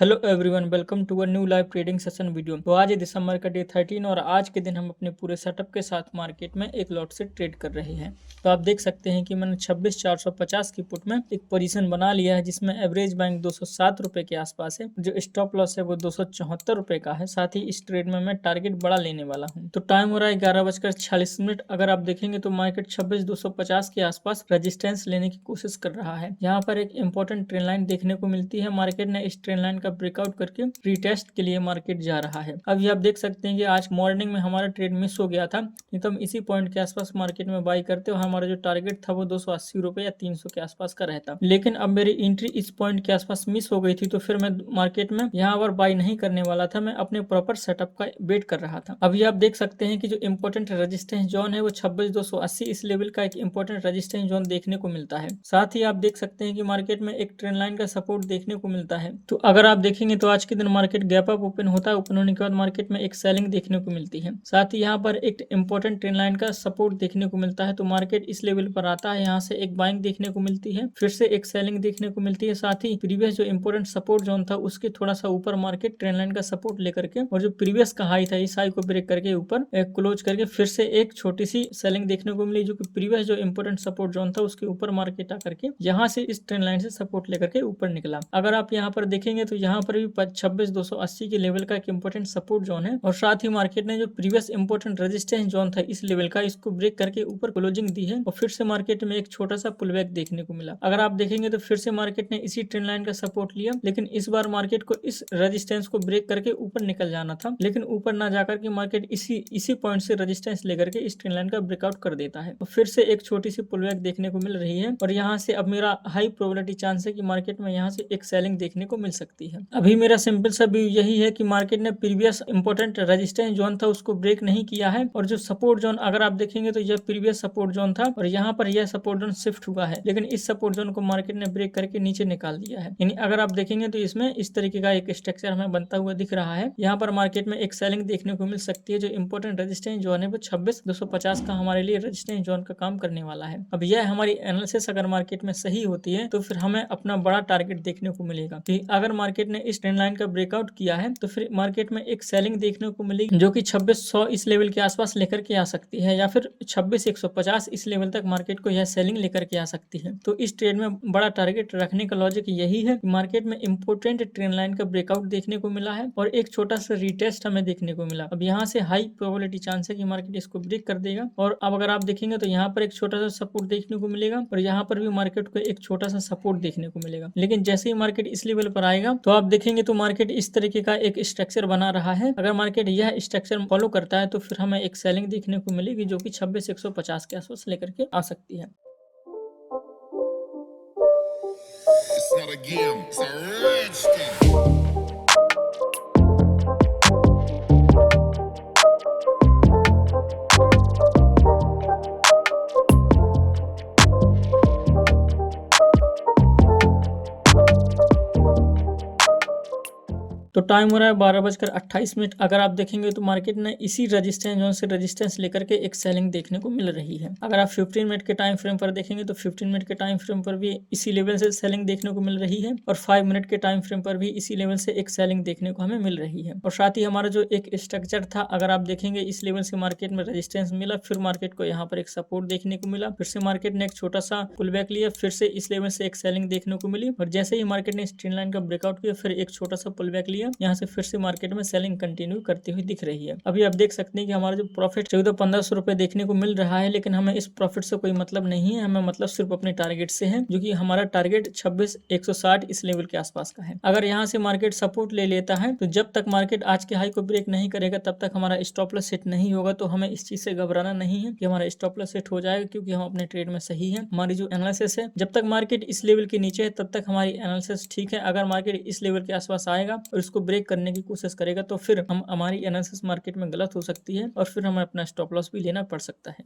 Hello everyone, welcome to a new live trading session video. तो आज है दिसंबर का डे 13 और आज के दिन हम अपने पूरे सेटअप के साथ मार्केट में एक लॉट से ट्रेड कर रहे हैं। तो आप देख सकते हैं कि मैंने 26,450 की पुट में एक पोजीशन बना लिया है, जिसमें एवरेज बैंक 207 रुपए के आसपास है। जो स्टॉप लॉस है वो 274 रुपए का है। साथ ही इस ट्रेड में मैं टारगेट बड़ा लेने वाला हूँ। तो टाइम हो रहा है 11:46। अगर आप देखेंगे तो मार्केट 26,250 के आसपास रेजिस्टेंस लेने की कोशिश कर रहा है। यहाँ पर एक इंपॉर्टेंट ट्रेंड लाइन देखने को मिलती है। मार्केट ने इस ट्रेंड लाइन का ब्रेकआउट करके रीटेस्ट के लिए मार्केट जा रहा है। अभी आप देख सकते हैं कि आज मॉर्निंग में हमारा ट्रेड मिस हो गया था, नहीं तो हम इसी पॉइंट के आसपास मार्केट में बाई करते और हमारा जो टारगेट था वो 280 रुपए या 300 के आसपास का रहता। लेकिन अब मेरी एंट्री इस पॉइंट के आसपास मिस हो गई थी, तो फिर मैं मार्केट में यहाँ पर बाई नहीं करने वाला था। मैं अपने प्रॉपर सेटअप का वेट कर रहा था। अभी आप देख सकते हैं कि जो इंपॉर्टेंट रेजिस्टेंस जोन है वो 26,280 इस लेवल का एक इंपॉर्टेंट रेजिस्टेंस जोन देखने को मिलता है। साथ ही आप देख सकते हैं कि मार्केट में एक ट्रेंड लाइन का सपोर्ट देखने को मिलता है। तो अगर आप देखेंगे तो आज के दिन मार्केट गैप अप ओपन होता है। ओपन होने के बाद मार्केट में एक सेलिंग देखने को मिलती है। साथ ही यहाँ पर एक इंपॉर्टेंट ट्रेंड लाइन का सपोर्ट देखने को मिलता है। तो मार्केट इस लेवल पर आता है, यहाँ से एक बाइंग देखने को मिलती है, फिर से एक सेलिंग देखने को मिलती है। साथ ही प्रीवियस जो इंपॉर्टेंट सपोर्ट जोन था उसके थोड़ा सा ऊपर मार्केट ट्रेंड लाइन का सपोर्ट लेकर के और जो प्रीवियस का हाई था इस हाई को ब्रेक करके ऊपर क्लोज करके फिर से एक छोटी सी सेलिंग देखने को मिली, जो कि प्रीवियस जो इंपॉर्टेंट सपोर्ट जोन था उसके ऊपर मार्केट आकर के यहाँ से इस ट्रेंड लाइन से सपोर्ट लेकर के ऊपर निकला। अगर आप यहाँ पर देखेंगे तो यहाँ पर भी 26,280 के लेवल का एक इंपॉर्टेंट सपोर्ट जोन है और साथ ही मार्केट ने जो प्रीवियस इंपॉर्टेंट रेजिस्टेंस जोन था इस लेवल का, इसको ब्रेक करके ऊपर क्लोजिंग दी है और फिर से मार्केट में एक छोटा सा पुल बैक देखने को मिला। अगर आप देखेंगे तो फिर से मार्केट ने इसी ट्रेंड लाइन का सपोर्ट लिया, लेकिन इस बार मार्केट को इस रेजिस्टेंस को ब्रेक करके ऊपर निकल जाना था, लेकिन ऊपर ना जाकर के मार्केट इसी पॉइंट से रेजिस्टेंस लेकर के इस ट्रेंड लाइन का ब्रेकआउट कर देता है। तो फिर से एक छोटी सी पुल बैक देखने को मिल रही है और यहाँ से अब मेरा हाई प्रोबेबिलिटी चांस है कि मार्केट में यहाँ से एक सेलिंग देखने को मिल सकती है। अभी मेरा सिंपल सा व्यू यही है कि मार्केट ने प्रीवियस इंपॉर्टेंट रेजिस्टेंस जोन था उसको ब्रेक नहीं किया है और जो सपोर्ट जोन अगर आप देखेंगे तो यह प्रीवियस सपोर्ट जोन था और यहाँ पर यह सपोर्ट जोन शिफ्ट हुआ है, लेकिन इस सपोर्ट जोन को मार्केट ने ब्रेक करके नीचे निकाल दिया है। यानी अगर आप देखेंगे तो इसमें इस तरीके का एक स्ट्रक्चर हमें बनता हुआ दिख रहा है। यहाँ पर मार्केट में एक सेलिंग देखने को मिल सकती है। जो इंपॉर्टेंट रेजिस्टेंस जोन है वो 26,250 का हमारे लिए रेजिस्टेंस जोन का काम करने वाला है। अब यह हमारी एनालिसिस अगर मार्केट में सही होती है तो फिर हमें अपना बड़ा टारगेट देखने को मिलेगा। तो अगर मार्केट ने इस ट्रेंड लाइन का ब्रेकआउट किया है तो फिर मार्केट में एक सेलिंग देखने को मिलेगी, जो कि 2600 इस लेवल के आसपास लेकर के आ सकती है, या फिर 26,150 इस लेवल तक मार्केट को यह सेलिंग लेकर के आ सकती है। तो इस ट्रेड में बड़ा टारगेट रखने का लॉजिक यही है कि मार्केट में इंपोर्टेंट ट्रेंड लाइन का ब्रेकआउट देखने को मिला है और एक छोटा सा रिटेस्ट हमें देखने को मिला। अब यहाँ से हाई प्रोबेबिलिटी चांस है कि मार्केट इसको ब्रेक कर देगा और अब अगर आप देखेंगे तो यहाँ पर एक छोटा सा सपोर्ट देखने को मिलेगा और यहाँ पर भी मार्केट को एक छोटा सा सपोर्ट देखने को मिलेगा। लेकिन जैसे ही मार्केट इस लेवल पर आएगा तो आप देखेंगे तो मार्केट इस तरीके का एक स्ट्रक्चर बना रहा है। अगर मार्केट यह स्ट्रक्चर फॉलो करता है तो फिर हमें एक सेलिंग देखने को मिलेगी, जो कि 26,150 के आसपास लेकर के आ सकती है। It's not a game, it's a rich thing. तो टाइम हो रहा है 12:28। अगर आप देखेंगे तो मार्केट ने इसी रेजिस्टेंस जोन से रेजिस्टेंस लेकर के एक सेलिंग देखने को मिल रही है। अगर आप 15 मिनट के टाइम फ्रेम पर देखेंगे तो 15 मिनट के टाइम फ्रेम पर भी इसी लेवल से सेलिंग देखने को मिल रही है और 5 मिनट के टाइम फ्रेम पर भी इसी लेवल से एक सेलिंग देखने को हमें मिल रही है। और साथ ही हमारा जो एक स्ट्रक्चर था, अगर आप देखेंगे इस लेवल से मार्केट में रेजिस्टेंस मिला, फिर मार्केट को यहाँ पर एक सपोर्ट देखने को मिला, फिर से मार्केट ने एक छोटा सा पुल बैक लिया, फिर से इस लेवल से एक सेलिंग देखने को मिली और जैसे ही मार्केट ने इस ट्रेंड लाइन का ब्रेकआउट किया फिर एक छोटा सा पुल बैक लिया, यहाँ से फिर से मार्केट में सेलिंग कंटिन्यू करती हुई दिख रही है। अभी आप देख सकते हैं कि हमारा जो प्रॉफिट 1400-1500 रुपए देखने को मिल रहा है, लेकिन हमें इस प्रॉफिट से कोई मतलब नहीं है। हमें मतलब सिर्फ अपने टारगेट से है, जो कि हमारा टारगेट 26,160 इस लेवल के आसपास का है। अगर यहाँ से मार्केट सपोर्ट ले लेता है तो जब तक मार्केट आज के हाई को ब्रेक नहीं करेगा तब तक हमारा स्टॉप लॉस सेट नहीं होगा। तो हमें इस चीज से घबराना नहीं है कि हमारा स्टॉप लॉस सेट हो जाएगा, क्योंकि हम अपने ट्रेड में सही है। हमारी जो एनालिसिस है, जब तक मार्केट इस लेवल के नीचे है तब तक हमारी एनालिसिस ठीक है। अगर मार्केट इस लेवल के आसपास आएगा और इसको ब्रेक करने की कोशिश करेगा तो फिर हमारी एनालिसिस मार्केट में गलत हो सकती है और फिर हमें अपना स्टॉप लॉस भी लेना पड़ सकता है।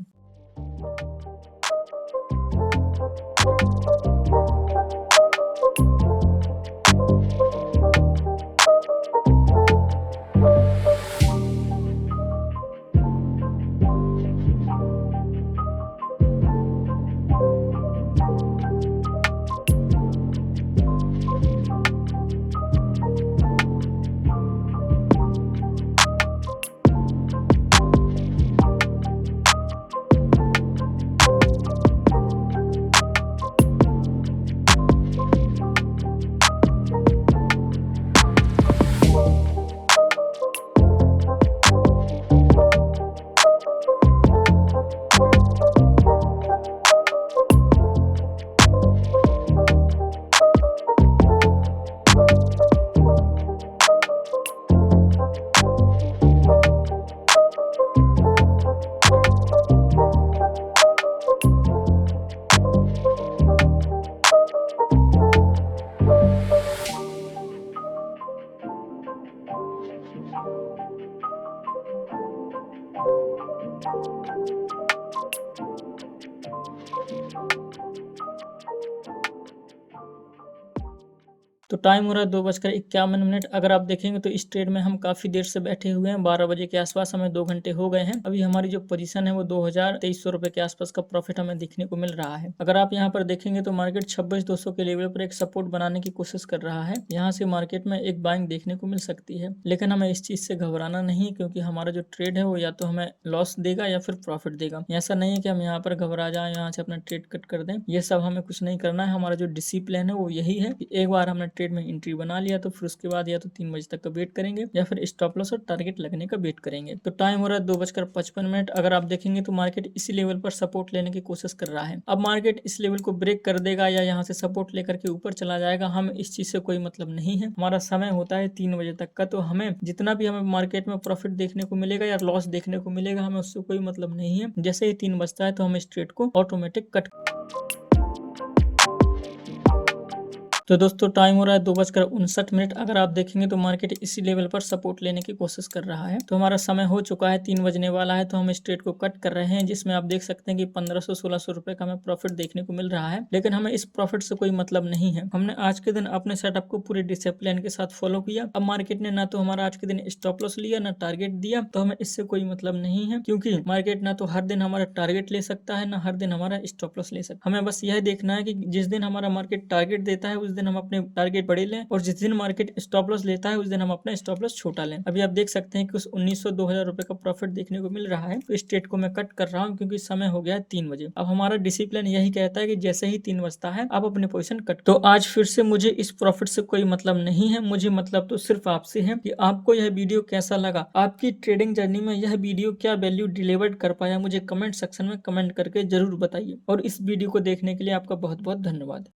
टाइम हो रहा है 2:51। अगर आप देखेंगे तो इस ट्रेड में हम काफी देर से बैठे हुए हैं, 12 बजे के आसपास हमें 2 घंटे हो गए हैं। अभी हमारी जो पोजीशन है वो 2,2300 रुपए के आसपास का प्रॉफिट हमें देखने को मिल रहा है। अगर आप यहाँ पर देखेंगे तो मार्केट 26,200 के लेवल पर एक सपोर्ट बनाने की कोशिश कर रहा है। यहाँ से मार्केट में एक बाइंग देखने को मिल सकती है, लेकिन हमें इस चीज से घबराना नहीं, क्योंकि हमारा जो ट्रेड है वो या तो हमें लॉस देगा या फिर प्रॉफिट देगा। ऐसा नहीं है कि हम यहाँ पर घबरा जाए, यहाँ से अपना ट्रेड कट कर दें। ये सब हमें कुछ नहीं करना है। हमारा जो डिसिप्लिन है वो यही है कि एक बार हमने ट्रेड में एंट्री बना लिया तो फिर उसके बाद या तो 3 बजे तक का वेट करेंगे या फिर स्टॉप लॉस और टारगेट लगने का वेट करेंगे। तो टाइम हो रहा है 2:55। अगर आप देखेंगे तो मार्केट इसी लेवल पर सपोर्ट लेने की कोशिश कर रहा है। अब मार्केट इस लेवल को ब्रेक कर देगा या यहाँ से सपोर्ट लेकर के ऊपर चला जाएगा, हम इस चीज से कोई मतलब नहीं है। हमारा समय होता है 3 बजे तक का, तो हमें जितना भी हमें मार्केट में प्रॉफिट देखने को मिलेगा या लॉस देखने को मिलेगा, हमें उससे कोई मतलब नहीं है। जैसे ही 3 बजता है तो हम इस ट्रेड को ऑटोमेटिक कट। तो दोस्तों टाइम हो रहा है 2:59। अगर आप देखेंगे तो मार्केट इसी लेवल पर सपोर्ट लेने की कोशिश कर रहा है। तो हमारा समय हो चुका है, 3 बजने वाला है, तो हम इस ट्रेड को कट कर रहे हैं, जिसमें आप देख सकते हैं कि 1500-1600 रुपए का हमें प्रॉफिट देखने को मिल रहा है। लेकिन हमें इस प्रॉफिट से कोई मतलब नहीं है। हमने आज के दिन अपने सेटअप को पूरे डिसिप्लिन के साथ फॉलो किया। अब मार्केट ने ना तो हमारा आज के दिन स्टॉप लॉस लिया, ना टारगेट दिया, तो हमें इससे कोई मतलब नहीं है, क्योंकि मार्केट ना तो हर दिन हमारा टारगेट ले सकता है, ना हर दिन हमारा स्टॉप लॉस ले सकता है। हमें बस यह देखना है कि जिस दिन हमारा मार्केट टारगेट देता है उस दिन हम अपने टारगेट बड़े लें, और जिस दिन मार्केट स्टॉप लॉस लेता है उस दिन हम अपना स्टॉप लॉस छोटा लें। अभी आप देख सकते हैं कि उस 1900-2000 रुपए का प्रॉफिट देखने को मिल रहा है। तो इस ट्रेड को मैं कट कर रहा हूं, क्योंकि समय हो गया है 3 बजे। अब हमारा डिसिप्लिन यही कहता है कि जैसे ही 3 बजता है आप अपने पोजीशन कट। तो आज फिर से मुझे इस प्रॉफिट से कोई मतलब नहीं है। मुझे मतलब तो सिर्फ आपसे है कि आपको यह वीडियो कैसा लगा, आपकी ट्रेडिंग जर्नी में यह वीडियो क्या वैल्यू डिलीवर्ड कर पाया, मुझे कमेंट सेक्शन में कमेंट करके जरूर बताइए। और इस वीडियो को देखने के लिए आपका बहुत बहुत धन्यवाद।